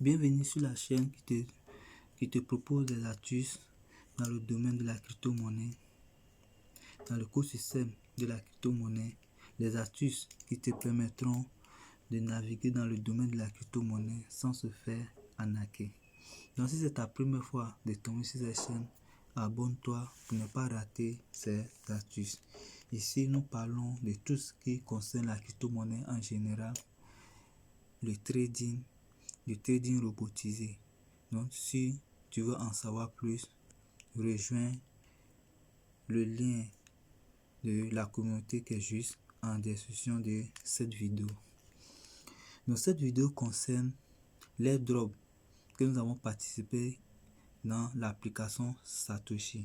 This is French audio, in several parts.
Bienvenue sur la chaîne qui te propose des astuces dans le domaine de la crypto-monnaie, dans l'écosystème de la crypto-monnaie, les astuces qui te permettront de naviguer dans le domaine de la crypto-monnaie sans se faire arnaquer. Donc si c'est ta première fois de tomber sur cette chaîne, abonne-toi pour ne pas rater ces astuces. Ici, nous parlons de tout ce qui concerne la crypto-monnaie en général, le trading robotisé. Donc si tu veux en savoir plus, rejoins le lien de la communauté qui est juste en description de cette vidéo. Donc cette vidéo concerne l'airdrop que nous avons participé dans l'application Satoshi,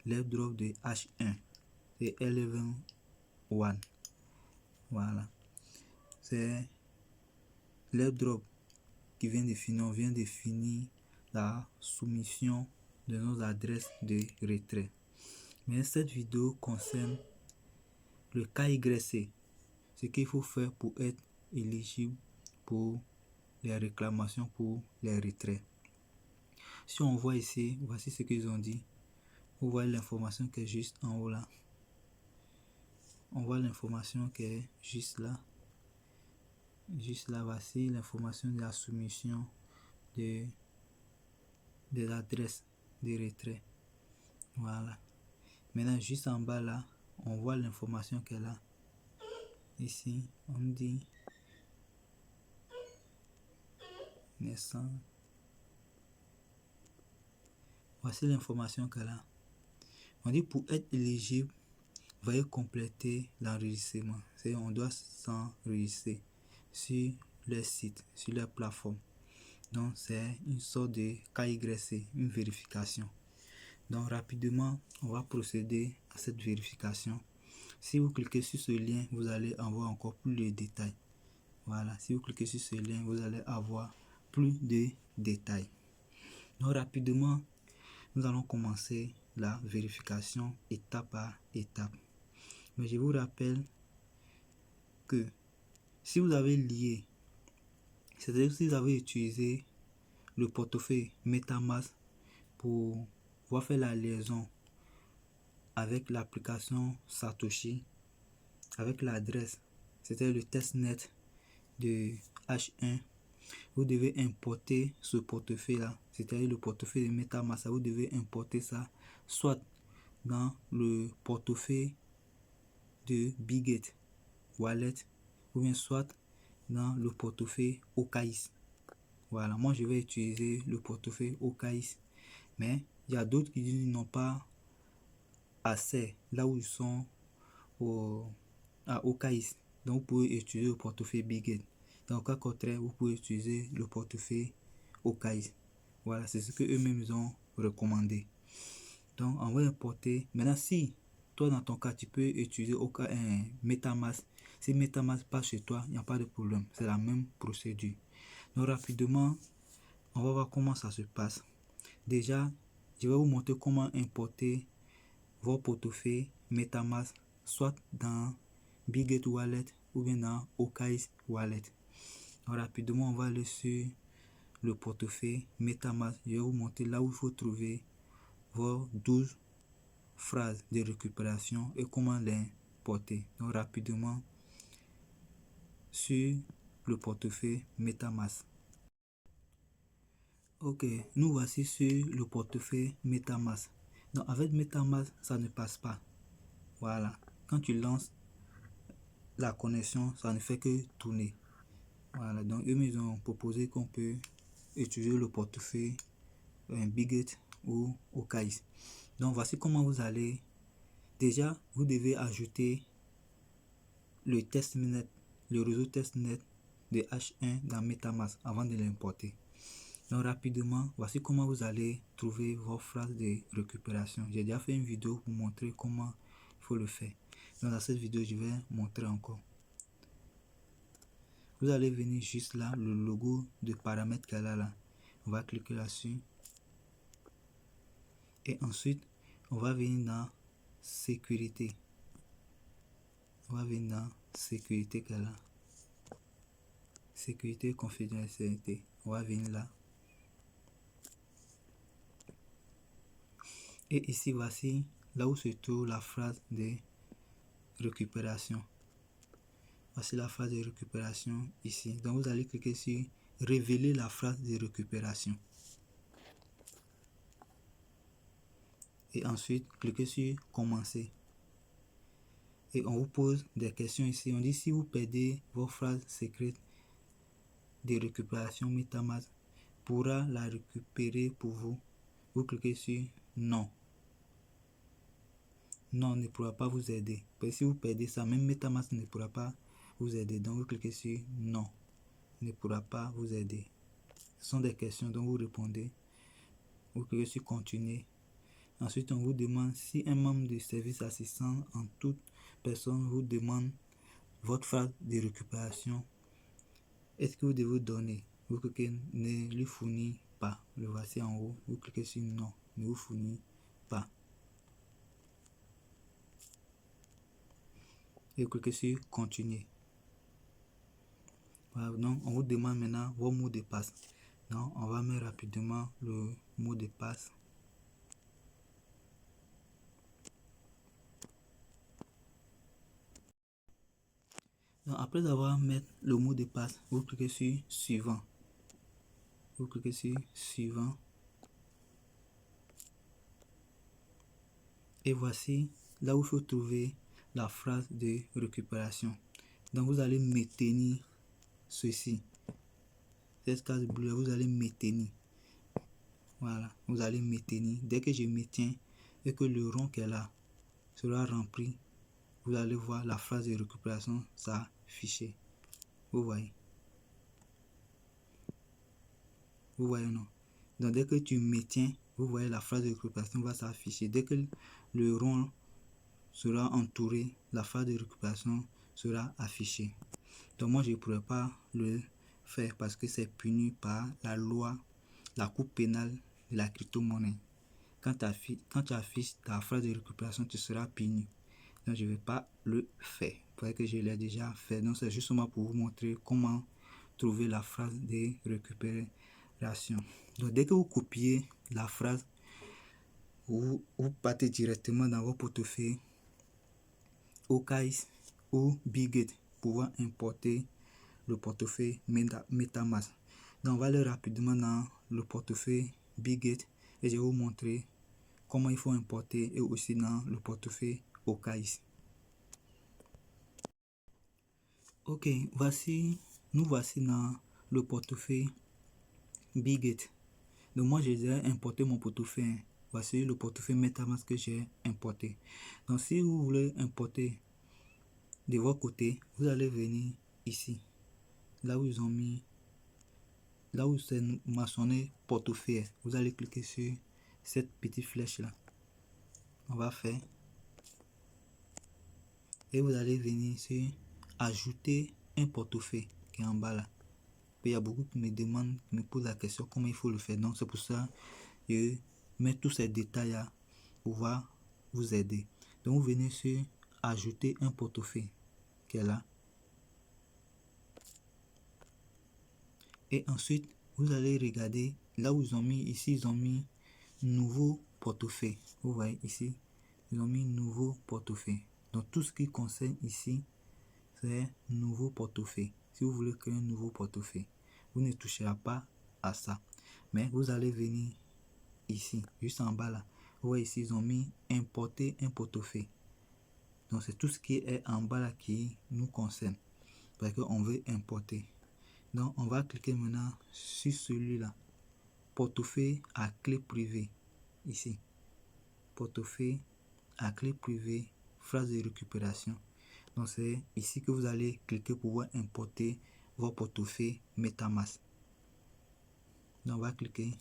l'airdrop de H1 et 11.1. Voilà, c'est l'airdrop qui vient de finir. On vient de finir la soumission de nos adresses de retrait. Mais cette vidéo concerne le KYC, ce qu'il faut faire pour être éligible pour les réclamations pour les retraits. Si on voit ici, voici ce qu'ils ont dit. Vous voyez l'information qui est juste en haut là. On voit l'information qui est juste là. Juste là, voici l'information de la soumission des adresses de retrait. Voilà. Maintenant, juste en bas là, on voit l'information qu'elle a. Ici, on dit naissance. Voici l'information qu'elle a. On dit pour être éligible, veuillez compléter l'enregistrement. On doit s'enregistrer sur le site, sur la plateforme. Donc c'est une sorte de KYC, une vérification. Donc rapidement, on va procéder à cette vérification. Si vous cliquez sur ce lien, vous allez avoir encore plus de détails. Voilà, si vous cliquez sur ce lien, vous allez avoir plus de détails. Donc rapidement, nous allons commencer la vérification étape par étape. Mais je vous rappelle que si vous avez lié, c'est-à-dire si vous avez utilisé le portefeuille MetaMask pour pouvoir faire la liaison avec l'application Satoshi, avec l'adresse, c'était le testnet de H1, vous devez importer ce portefeuille là, c'est-à-dire le portefeuille de MetaMask, vous devez importer ça soit dans le portefeuille de Bitget Wallet ou bien soit dans le portefeuille OKX. Voilà, moi je vais utiliser le portefeuille OKX, mais il y a d'autres qui disent qu'ils n'ont pas accès là où ils sont à OKX. Donc vous pouvez utiliser le portefeuille Bitget. Dans le cas contraire, vous pouvez utiliser le portefeuille OKX. Voilà, c'est ce que eux-mêmes ont recommandé. Donc on va importer. Maintenant, si toi dans ton cas tu peux utiliser MetaMask, si MetaMask passe chez toi, il n'y a pas de problème, c'est la même procédure. Donc rapidement, on va voir comment ça se passe. Déjà, je vais vous montrer comment importer vos portefeuilles MetaMask soit dans Bitget Wallet ou bien dans OKX Wallet. Donc rapidement, on va aller sur le portefeuille MetaMask. Je vais vous montrer là où il faut trouver vos 12 phrases de récupération et comment les porter. Donc rapidement sur le portefeuille MetaMask. Ok, nous voici sur le portefeuille MetaMask. Donc avec MetaMask, ça ne passe pas. Voilà, quand tu lances la connexion, ça ne fait que tourner. Voilà, donc eux ils ont proposé qu'on peut utiliser le portefeuille Bitget ou OKX. Donc voici comment vous allez. Déjà, vous devez ajouter le testnet, le réseau testnet de H1 dans MetaMask avant de l'importer. Donc rapidement, voici comment vous allez trouver vos phrases de récupération. J'ai déjà fait une vidéo pour montrer comment il faut le faire. Donc dans cette vidéo, je vais montrer encore. Vous allez venir juste là, le logo de paramètres qu'elle a là. On va cliquer là-dessus. Et ensuite, on va venir dans sécurité. On va venir dans sécurité qu'elle a. sécurité, confidentialité. On va venir là. Et ici, voici là où se trouve la phrase de récupération. Voici la phrase de récupération ici. Donc, vous allez cliquer sur révéler la phrase de récupération. Et ensuite, cliquez sur commencer. Et on vous pose des questions ici. On dit si vous perdez vos phrases secrètes de récupération, MetaMask pourra la récupérer pour vous. Vous cliquez sur non. Non, ne pourra pas vous aider. Parce que si vous perdez ça, même MetaMask ne pourra pas vous aider. Donc vous cliquez sur non. Ne pourra pas vous aider. Ce sont des questions dont vous répondez. Vous cliquez sur continuer. Ensuite, on vous demande si un membre du service assistant en toute personne vous demande votre phrase de récupération. Est-ce que vous devez donner? Vous cliquez ne lui fournit pas. Le voici en haut. Vous cliquez sur non. Ne vous fournit pas. Et vous cliquez sur continuer. Voilà, donc on vous demande maintenant vos mots de passe. Donc on va mettre rapidement le mot de passe. Donc après avoir mis le mot de passe, vous cliquez sur suivant. Vous cliquez sur suivant. Et voici là où il faut trouver la phrase de récupération. Donc vous allez maintenir ceci. Cette case bleue, vous allez maintenir. Voilà, vous allez maintenir. Dès que je maintiens et que le rond qui est là sera rempli, vous allez voir la phrase de récupération s'afficher. Vous voyez? Vous voyez, non? Donc dès que tu maintiens, vous voyez la phrase de récupération va s'afficher. Dès que le rond sera entouré, la phrase de récupération sera affichée. Donc moi je ne pourrais pas le faire parce que c'est puni par la loi, la cour pénale de la crypto-monnaie. Quand tu affiches ta phrase de récupération, tu seras puni. Donc je ne vais pas le faire. Parce que je l'ai déjà fait. Donc c'est justement pour vous montrer comment trouver la phrase de récupération. Donc dès que vous copiez la phrase, vous partez directement dans vos portefeuilles OKX ou Bitget pour pouvoir importer le portefeuille MetaMask. Donc on va aller rapidement dans le portefeuille Bitget et je vais vous montrer comment il faut importer et aussi dans le portefeuille OKX. Ok, nous voici dans le portefeuille Bitget. Donc moi j'ai déjà importé mon portefeuille. Voici le portefeuille MetaMask que j'ai importé. Donc si vous voulez importer de votre côté, vous allez venir ici. Là où ils ont mis, là où c'est mentionné portefeuille, vous allez cliquer sur cette petite flèche là. On va faire. Et vous allez venir sur ajouter un portefeuille qui est en bas là. Il y a beaucoup qui me demandent, qui me posent la question comment il faut le faire. Donc c'est pour ça que je mets tous ces détails là pour pouvoir vous aider. Donc vous venez sur ajouter un portefeuille qui est là. Et ensuite vous allez regarder là où ils ont mis, ici ils ont mis nouveau portefeuille. Vous voyez ici, ils ont mis nouveau portefeuille. Donc tout ce qui concerne ici, c'est nouveau portefeuille. Si vous voulez créer un nouveau portefeuille, vous ne toucherez pas à ça. Mais vous allez venir ici, juste en bas là. Vous voyez ici, ils ont mis importer un portefeuille. Donc c'est tout ce qui est en bas là qui nous concerne. Parce qu'on veut importer. Donc on va cliquer maintenant sur celui-là. Portefeuille à clé privée. Ici. Portefeuille à clé privée. Phrase de récupération. Donc c'est ici que vous allez cliquer pour pouvoir importer votre portefeuille MetaMask. Donc on va cliquer.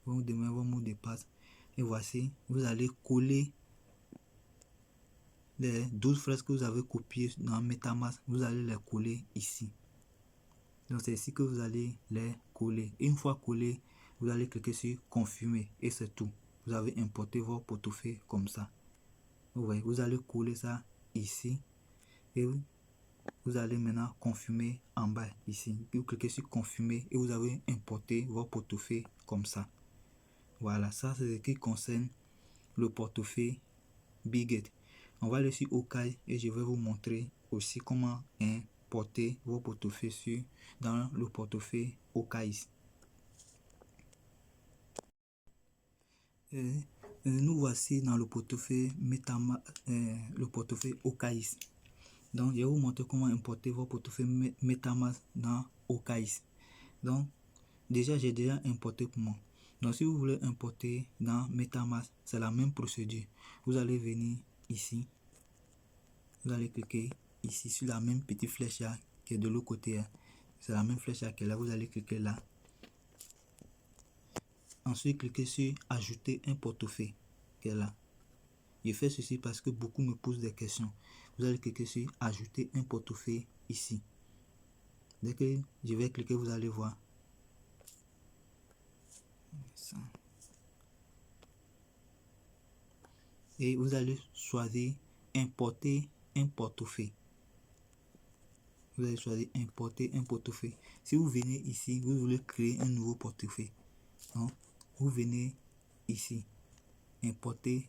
Vous demandez vos mots de passe. Et voici, vous allez coller les 12 phrases que vous avez copiées dans MetaMask. Vous allez les coller ici. Donc c'est ici que vous allez les coller. Une fois collé, vous allez cliquer sur confirmer et c'est tout. Vous avez importé votre portefeuille comme ça. Vous voyez, vous allez coller ça ici et vous allez maintenant confirmer en bas ici. Vous cliquez sur confirmer et vous avez importé votre portefeuille comme ça. Voilà, ça c'est ce qui concerne le portefeuille Bigate. On va aller sur Okai et je vais vous montrer aussi comment importer vos portefeuilles dans le portefeuille Okai. Nous voici dans le portefeuille le portefeuille Okais. Donc, je vais vous montrer comment importer votre portefeuille MetaMask dans Okais. Donc, j'ai déjà importé pour moi. Donc, si vous voulez importer dans MetaMask, c'est la même procédure. Vous allez venir ici. Vous allez cliquer ici sur la même petite flèche là, qui est de l'autre côté. C'est la même flèche là qui est là. Vous allez cliquer là. Ensuite, cliquez sur ajouter un portefeuille qui est là. Je fais ceci parce que beaucoup me posent des questions. Vous allez cliquer sur ajouter un portefeuille ici. Dès que je vais cliquer, vous allez voir. Ça. Et vous allez choisir importer un portefeuille. Vous allez choisir importer un portefeuille. Si vous venez ici, vous voulez créer un nouveau portefeuille. Donc, vous venez ici, importer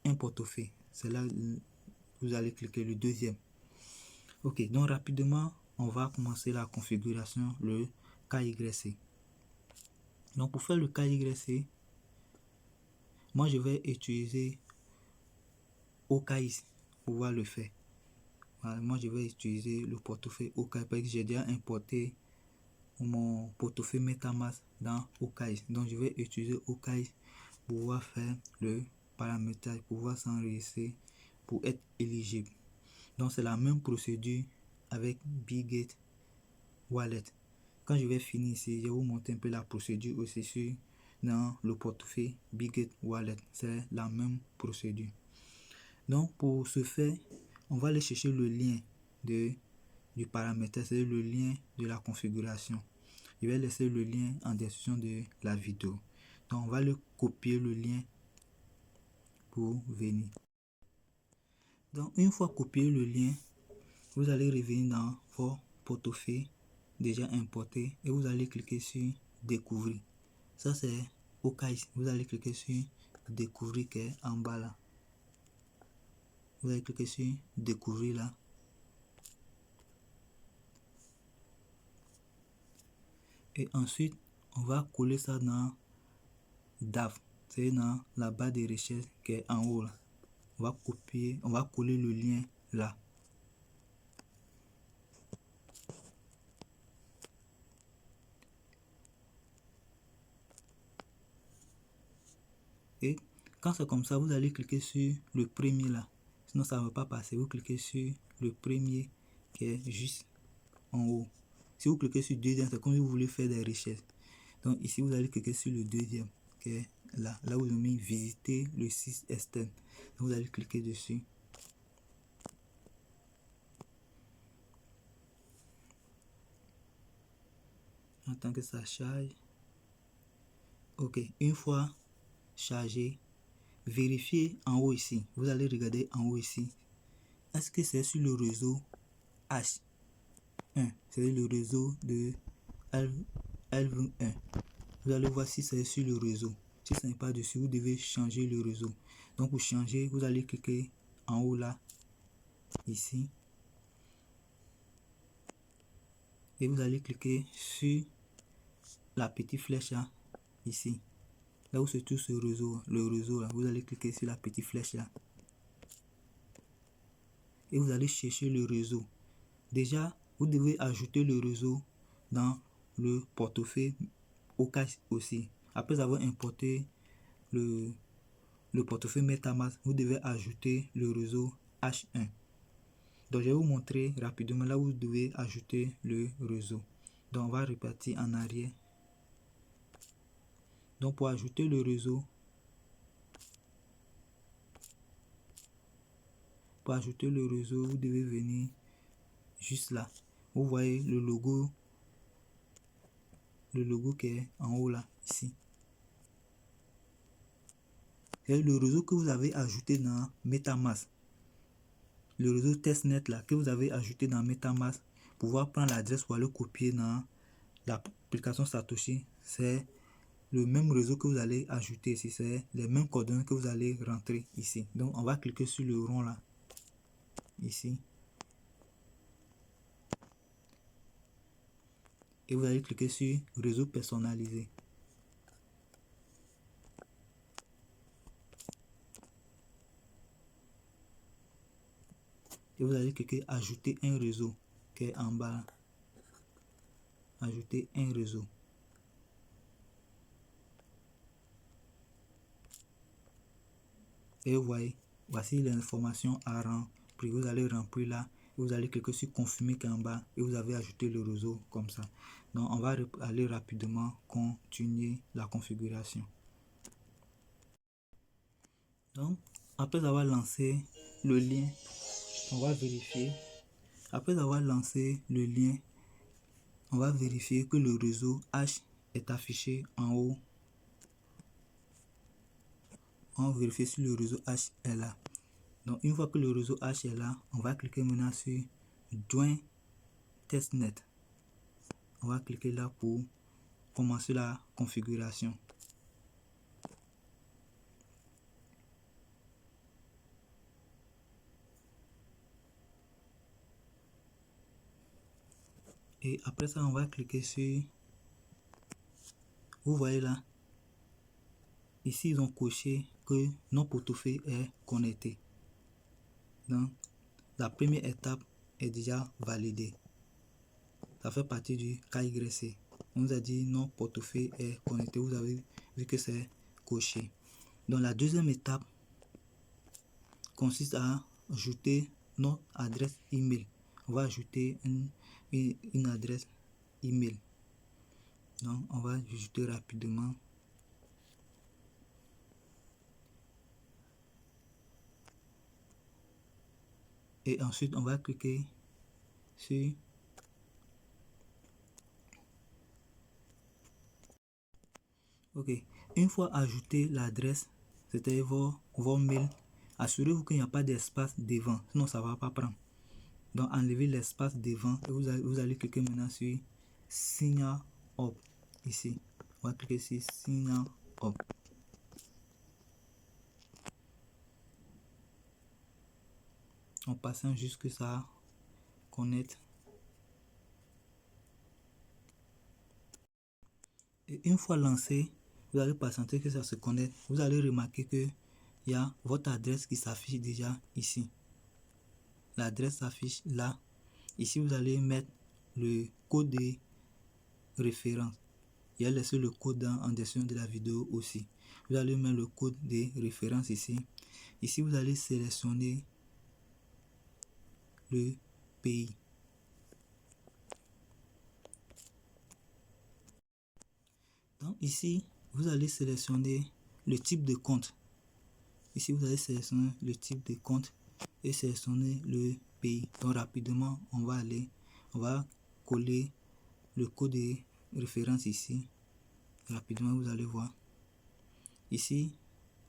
un portefeuille. C'est là vous allez cliquer le deuxième. Ok, donc rapidement, on va commencer la configuration, le KYC. Donc pour faire le KYC, moi je vais utiliser OKAIS pour pouvoir le faire. Voilà, moi je vais utiliser le portefeuille OKAIS parce que j'ai déjà importé mon portefeuille MetaMask dans OKAIS. Donc je vais utiliser OKAIS pour pouvoir faire le paramétrage, pour pouvoir s'enregistrer, pour être éligible. Donc c'est la même procédure avec Bigate Wallet. Quand je vais finir ici, je vais vous montrer un peu la procédure aussi sur dans le portefeuille Bigate Wallet. C'est la même procédure. Donc pour ce faire, on va aller chercher le lien du paramétrage, c'est le lien de la configuration. Je vais laisser le lien en description de la vidéo. Donc on va le copier le lien pour venir. Donc une fois copié le lien, vous allez revenir dans vos portefeuilles déjà importés et vous allez cliquer sur découvrir. Ça c'est OKAIS. Vous allez cliquer sur découvrir qui est en bas là. Vous allez cliquer sur découvrir là. Et ensuite, on va coller ça dans DAV. C'est dans la barre de recherche qui est en haut là. On va copier, on va coller le lien là. Et quand c'est comme ça, vous allez cliquer sur le premier là. Sinon, ça ne va pas passer. Vous cliquez sur le premier qui est juste en haut. Si vous cliquez sur le deuxième, c'est comme si vous voulez faire des recherches. Donc ici, vous allez cliquer sur le deuxième qui est là. Là où vous avez mis visiter le site externe. Donc, vous allez cliquer dessus. En tant que ça charge. Ok, une fois chargé, vérifiez en haut ici. Vous allez regarder en haut ici. Est-ce que c'est sur le réseau H1? C'est le réseau de L1. Vous allez voir si c'est sur le réseau. Si ce n'est pas dessus, vous devez changer le réseau. Donc pour changer, vous allez cliquer en haut là, ici. Et vous allez cliquer sur la petite flèche là, ici. Là où se trouve ce réseau, le réseau là, vous allez cliquer sur la petite flèche là. Et vous allez chercher le réseau. Déjà, vous devez ajouter le réseau dans le portefeuille OKAIS aussi. Après avoir importé le portefeuille MetaMask, vous devez ajouter le réseau H1. Donc je vais vous montrer rapidement là où vous devez ajouter le réseau. Donc on va repartir en arrière. Donc pour ajouter le réseau, vous devez venir juste là. Vous voyez le logo qui est en haut là, ici. C'est le réseau que vous avez ajouté dans MetaMask. le réseau testnet là que vous avez ajouté dans MetaMask, pouvoir prendre l'adresse pour aller copier dans l'application Satoshi, c'est le même réseau que vous allez ajouter ici, c'est les mêmes coordonnées que vous allez rentrer ici. Donc on va cliquer sur le rond là, ici, et vous allez cliquer sur réseau personnalisé. Et vous allez cliquer ajouter un réseau qui est en bas. Ajouter un réseau. Et vous voyez, voici les informations à remplir. Vous allez remplir là, vous allez cliquer sur confirmer qui est en bas et vous avez ajouté le réseau comme ça. Donc on va aller rapidement continuer la configuration. Donc après avoir lancé le lien, on va vérifier. Après avoir lancé le lien, on va vérifier que le réseau H est affiché en haut. On va vérifier si le réseau H est là. Donc une fois que le réseau H est là, on va cliquer maintenant sur Join Testnet. On va cliquer là pour commencer la configuration. Et après ça, on va cliquer sur... Vous voyez là, ici ils ont coché que notre portefeuille est connecté. Donc la première étape est déjà validée. Ça fait partie du KYC. On nous a dit notre portefeuille est connecté. Vous avez vu que c'est coché. Donc la deuxième étape consiste à ajouter notre adresse email. On va ajouter une adresse email. Donc on va ajouter rapidement. Et ensuite on va cliquer sur OK. Une fois ajouté l'adresse, c'était vos mails, assurez-vous qu'il n'y a pas d'espace devant, sinon ça ne va pas prendre. Donc enlevez l'espace devant et vous allez cliquer maintenant sur Sign Up ici. On va cliquer sur Sign Up. En passant jusque ça connecte. Et une fois lancé, vous allez patienter que ça se connecte. Vous allez remarquer que il y a votre adresse qui s'affiche déjà ici. L'adresse s'affiche là. Ici, vous allez mettre le code de référence. Il y a laissé le code en description de la vidéo aussi. Vous allez mettre le code de référence ici. Ici, vous allez sélectionner le pays. Donc ici, vous allez sélectionner le type de compte. Ici, vous allez sélectionner le type de compte et sélectionner le pays. Donc rapidement, on va coller le code de référence ici. Rapidement, vous allez voir. Ici,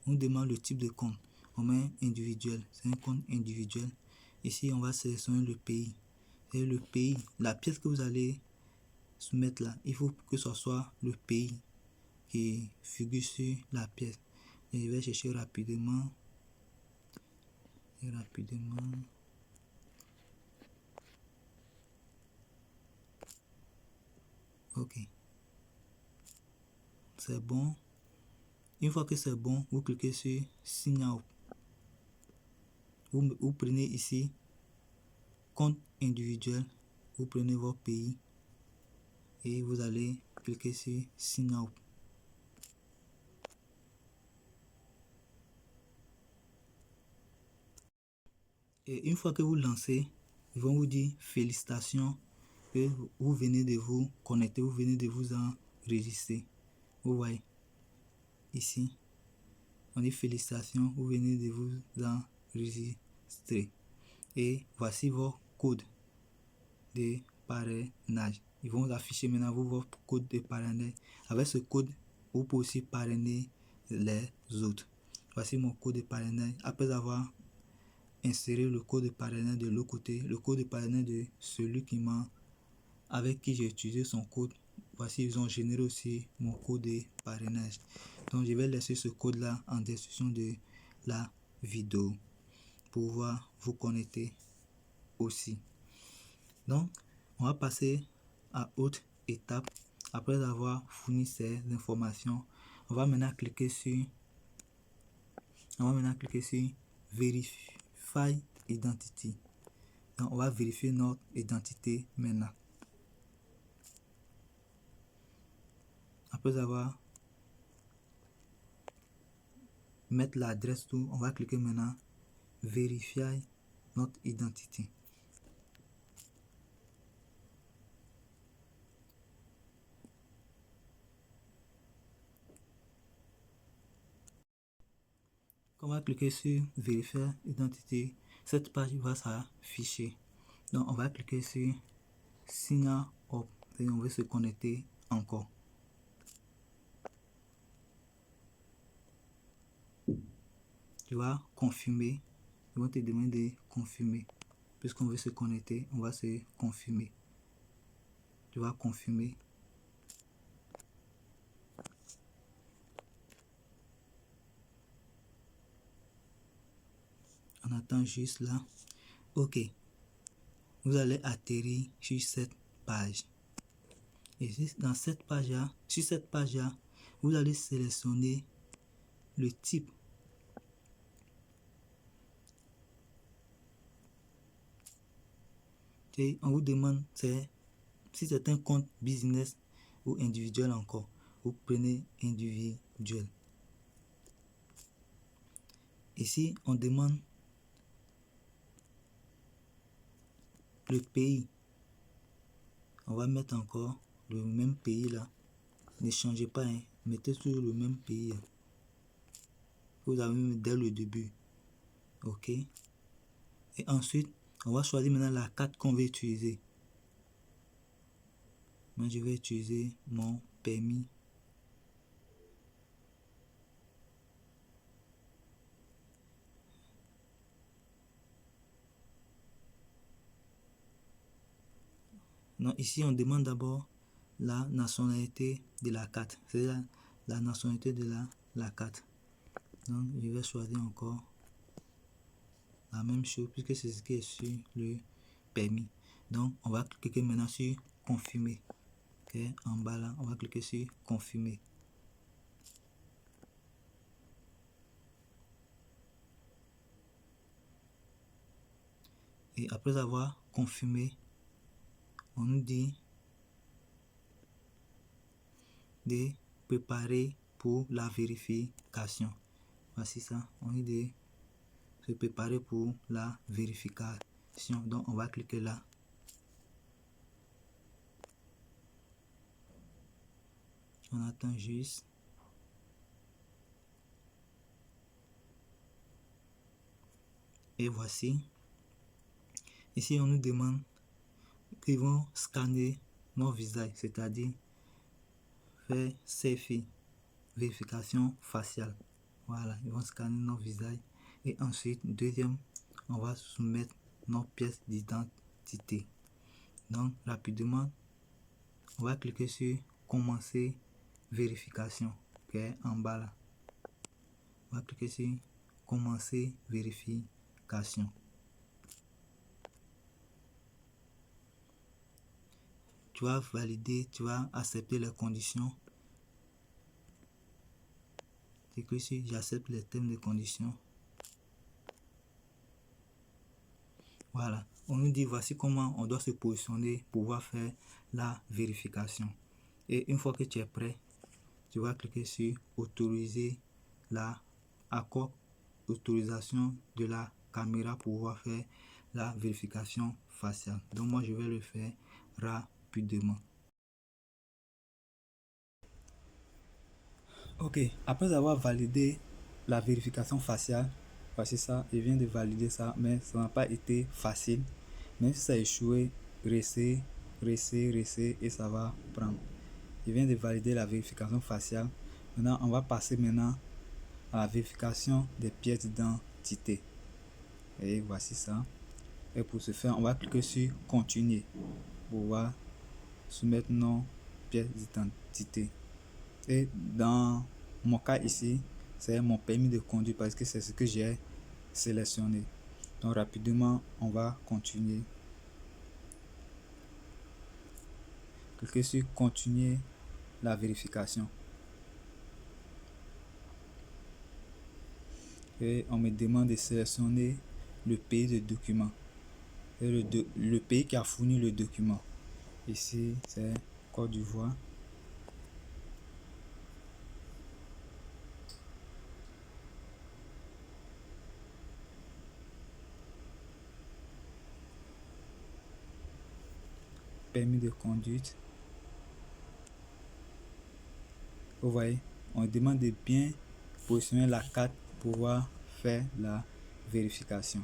on demande le type de compte. On met individuel, c'est un compte individuel. Ici, on va sélectionner le pays. Et le pays, la pièce que vous allez soumettre là, il faut que ce soit le pays qui figure sur la pièce. Et je vais chercher rapidement. OK. C'est bon. Une fois que c'est bon, vous cliquez sur Sign Up. Vous prenez ici compte individuel. Vous prenez votre pays et vous allez cliquer sur Sign Up. Et une fois que vous lancez, ils vont vous dire félicitations que vous venez de vous connecter, vous venez de vous enregistrer. Vous voyez ici, on dit félicitations, vous venez de vous enregistrer. Et voici vos codes de parrainage. Ils vont afficher maintenant votre code de parrainage. Avec ce code, vous pouvez aussi parrainer les autres. Voici mon code de parrainage. Après avoir insérer le code de partenaire de l'autre côté, le code de partenaire de celui avec qui j'ai utilisé son code. Voici, ils ont généré aussi mon code de parrainage. Donc, je vais laisser ce code-là en description de la vidéo pour pouvoir vous connecter aussi. Donc, on va passer à autre étape. Après avoir fourni ces informations, on va maintenant cliquer sur Verify Identity. Donc, on va vérifier notre identité maintenant. Après avoir mettre l'adresse tout, on va cliquer maintenant Vérifier notre identité. On va cliquer sur Vérifier identité. Cette page va s'afficher. Donc, on va cliquer sur Sign Up et on va se connecter encore. Tu vas confirmer. Ils vont te demander de confirmer. Puisqu'on veut se connecter, on va se confirmer. Tu vas confirmer. On attend juste là. Ok. Vous allez atterrir sur cette page. Et dans cette page-là, sur cette page-là, vous allez sélectionner le type. Et on vous demande si c'est un compte business ou individuel encore. Vous prenez individuel. Ici, on demande le pays. On va mettre encore le même pays là. Ne changez pas, hein. Mettez toujours le même pays. Vous avez mis dès le début. Ok. Et ensuite, on va choisir maintenant la carte qu'on veut utiliser. Moi, je vais utiliser mon permis. Non, ici, on demande d'abord la nationalité de la carte. C'est la nationalité de la carte. Donc, je vais choisir encore la même chose puisque c'est ce qui est sur le permis. Donc, on va cliquer maintenant sur confirmer. Okay. En bas là, on va cliquer sur confirmer. Et après avoir confirmé, on nous dit de préparer pour la vérification. Voici ça, on dit de se préparer pour la vérification. Donc, on va cliquer là. On attend juste. Et voici. Ici, on nous demande qu'ils vont scanner nos visages, c'est-à-dire faire selfie, vérification faciale. Voilà, ils vont scanner nos visages. Et ensuite, deuxième, on va soumettre nos pièces d'identité. Donc, rapidement, on va cliquer sur commencer vérification, qui est en bas là. On va cliquer sur commencer vérification. Tu vas valider, tu vas accepter les conditions. Tu cliques sur j'accepte les termes de conditions. Voilà, on nous dit voici comment on doit se positionner pour pouvoir faire la vérification. Et une fois que tu es prêt, tu vas cliquer sur autoriser autorisation de la caméra pour pouvoir faire la vérification faciale. Donc moi je vais le faire rapidement. Ok, après avoir validé la vérification faciale, voici ça, je viens de valider ça, mais ça n'a pas été facile. Même si ça a échoué, rester et ça va prendre. Je viens de valider la vérification faciale. Maintenant, on va passer à la vérification des pièces d'identité. Et voici ça. Et pour ce faire, on va cliquer sur continuer pour voir soumettre nos pièces d'identité. Et dans mon cas ici, c'est mon permis de conduire parce que c'est ce que j'ai sélectionné. Donc rapidement, on va continuer. Cliquez sur continuer la vérification. Et on me demande de sélectionner le pays de document. Et le pays qui a fourni le document. Ici, c'est Côte d'Ivoire. Permis de conduite. Vous voyez, on demande de bien positionner la carte pour pouvoir faire la vérification.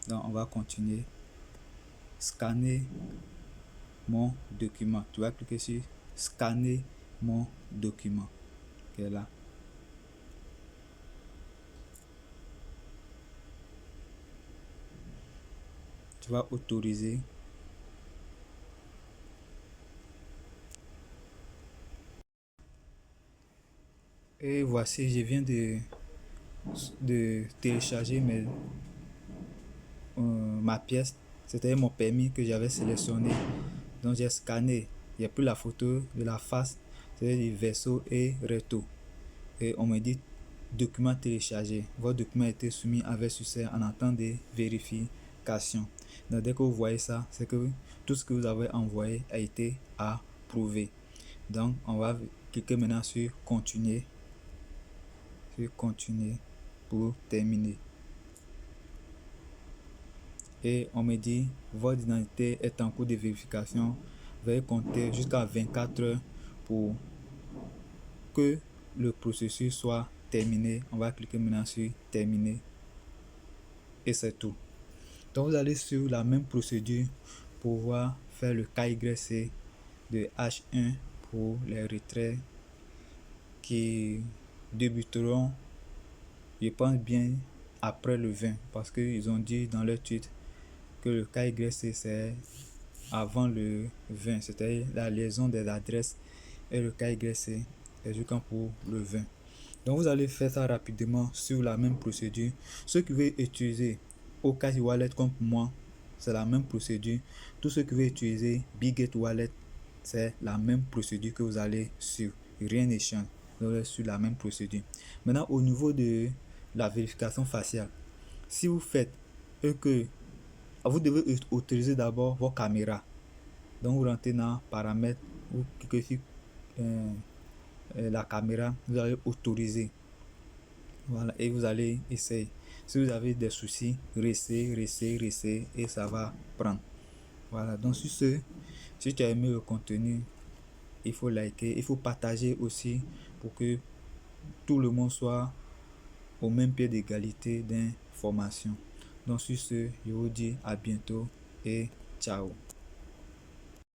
Donc, on va continuer. Scanner mon document. Tu vas cliquer sur scanner mon document. Qui est là. Tu vas autoriser. Et voici, je viens de télécharger ma pièce. C'était mon permis que j'avais sélectionné. Donc j'ai scanné. Il n'y a plus la photo de la face, c'est du verso et recto. Et on me dit document téléchargé. Votre document a été soumis avec succès en attente de vérification. Donc dès que vous voyez ça, c'est que tout ce que vous avez envoyé a été approuvé. Donc on va cliquer maintenant sur continuer. Sur continuer pour terminer. Et on me dit votre identité est en cours de vérification. Veuillez compter jusqu'à 24 heures pour que le processus soit terminé. On va cliquer maintenant sur terminer et c'est tout. Donc vous allez sur la même procédure pour pouvoir faire le KYC de H1 pour les retraits qui débuteront, je pense bien, après le 20 parce qu'ils ont dit dans leur tweet que le KYC c'est avant le 20, c'est-à-dire la liaison des adresses, et le KYC est jusqu'en pour le 20. Donc vous allez faire ça rapidement sur la même procédure. Ceux qui veulent utiliser Okash Wallet comme moi, c'est la même procédure. Tous ceux qui veulent utiliser Bitget Wallet, c'est la même procédure que vous allez suivre. Rien ne change. Vous allez sur la même procédure. Maintenant, au niveau de la vérification faciale, si vous faites et que vous devez autoriser d'abord vos caméras. Donc vous rentrez dans paramètres, vous cliquez sur la caméra, vous allez autoriser. Voilà, et vous allez essayer. Si vous avez des soucis, restez et ça va prendre. Voilà, donc sur ce, si tu as aimé le contenu, il faut liker, il faut partager aussi pour que tout le monde soit au même pied d'égalité d'information. Donc sur ce, je vous dis à bientôt et ciao.